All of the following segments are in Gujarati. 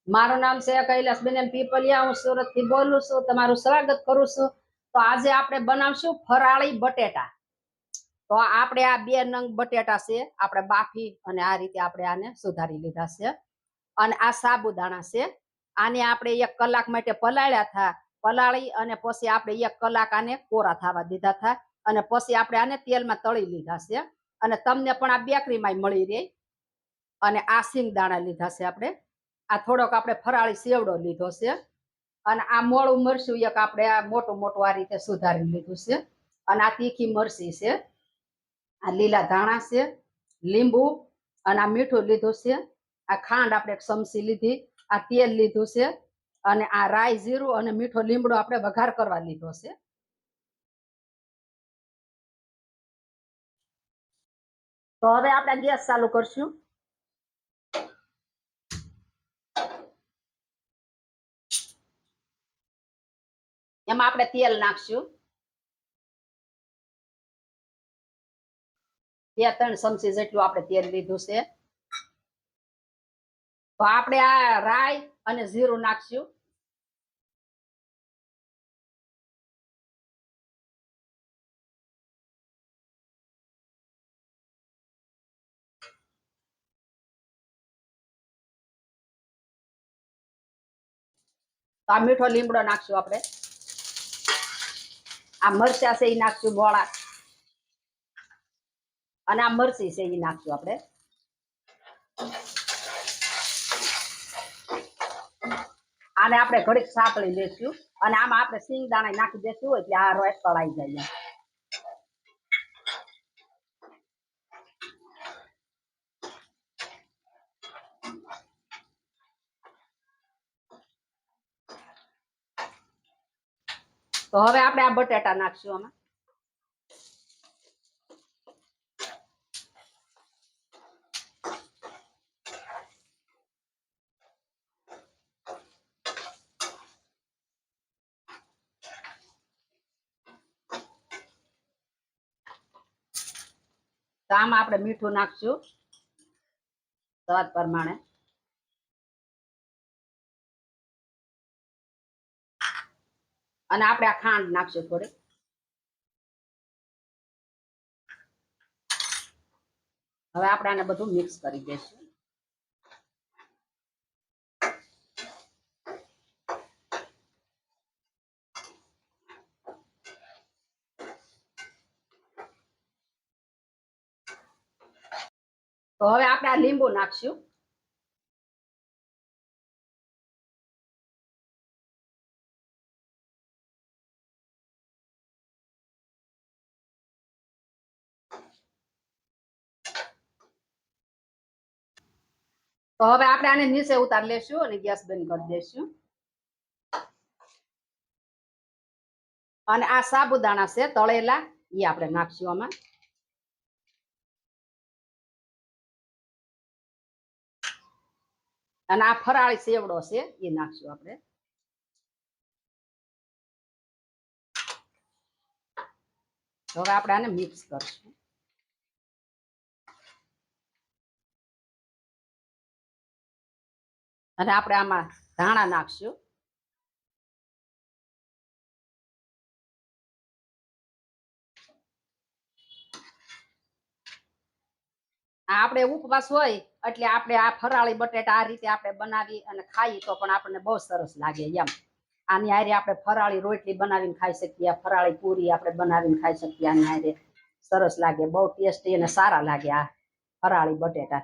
મારું નામ છે કૈલાસબેન પીપલિયા. હું સુરત થી બોલું છું. તમારું સ્વાગત કરું છું. તો આજે આપણે બનાવશું ફરાળી બટેટા. તો આપણે આ 2 નંગ બટેટા છે આપણે બાફી અને આ રીતે આપણે આને સુધારી લીધા છે. અને આ સાબુદાણા છે. આને આપણે 1 કલાક માટે પલાળ્યા હતા. પલાળી અને પછી આપણે 1 કલાક આને કોરા થવા દીધા હતા. અને પછી આપણે આને તેલમાં તળી લીધા છે. અને તમને પણ આ બેકરીમાં મળી રહે. અને આ સિંગદાણા લીધા છે આપણે. આ થોડોક આપણે ફરાળી સેવડો લીધો છે. અને આ મોળું મરચું એક આપણે આ મોટું મોટું આ રીતે સુધારી લીધું છે. અને આ તીખી મરચી છે. આ લીલા ધાણા છે, લીંબુ અને આ મીઠું લીધું છે. આ ખાંડ આપણે 1 ચમચી લીધી. આ તેલ લીધું છે. અને આ રાઈ જીરું અને મીઠો લીમડો આપણે વઘાર કરવા લીધો છે. તો હવે આપણે ગેસ ચાલુ કરશું. એમાં આપણે તેલ નાખશું. 2-3 ચમચી જેટલું આપણે તેલ લીધું છે. તો આપણે આ રાઈ અને જીરું નાખશું. તો આ મીઠો લીમડો નાખશું આપણે. આ મરચા છે એ નાખશું મોળા. અને આ મરચી છે એ નાખશું આપણે. આને આપણે ઘડીક સાતળી લેશું. અને આમાં આપણે સિંગદાણા નાખી દેશું એટલે આ રોજ તળાઈ જાય. તો હવે આપણે આ બટેટા નાખશું આમાં. તો આમાં આપણે મીઠું નાખશું સ્વાદ પ્રમાણે. અને આપણે આ ખાંડ નાખશું થોડી. હવે આપણે આને બધું મિક્સ કરી દઈશું. તો હવે આપણે આ લીંબુ નાખશું. તો હવે આપણે આને નીચે ઉતાર લેશું અને ગેસ બંધ કરી દેશું. અને આ સાબુદાણા છે તળેલા એ આપણે નાખશું આમાં. અને આ ફરાળી સેવડો છે એ નાખશું આપણે. હવે આપણે આને મિક્સ કરશું. અને આપણે આમાં ધાણા નાખશું. આપણે ઉપવાસ હોય એટલે આપણે આ ફરાળી બટેટા આ રીતે આપણે બનાવી અને ખાઈ તો પણ આપણને બહુ સરસ લાગે એમ. આની હારે આપણે ફરાળી રોટલી બનાવીને ખાઈ શકીએ. ફરાળી પૂરી આપણે બનાવીને ખાઈ શકીએ. આની હારે સરસ લાગે. બહુ ટેસ્ટી અને સારા લાગે આ ફરાળી બટેટા.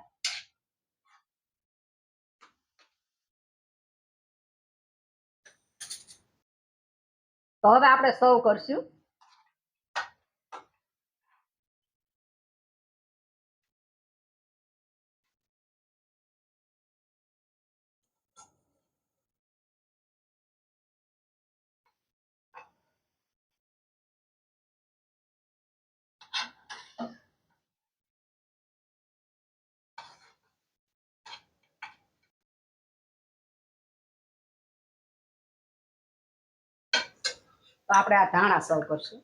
તો હવે આપણે સર્વ કરશું. તો આપણે આ ધાણા સર્વ કરશું.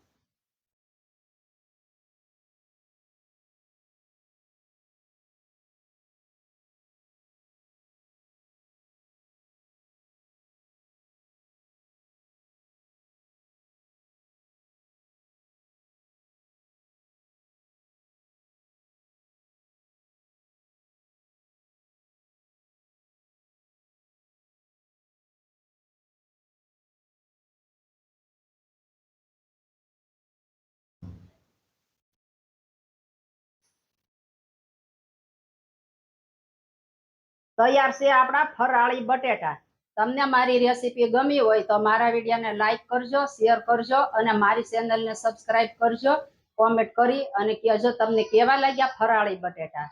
તૈયાર છે આપણા ફરાળી બટેટા. તમને મારી રેસીપી ગમી હોય તો મારા વિડીયોને લાઈક કરજો, શેર કરજો અને મારી ચેનલને સબસ્ક્રાઇબ કરજો. કોમેન્ટ કરી અને કહેજો તમને કેવા લાગ્યા ફરાળી બટેટા.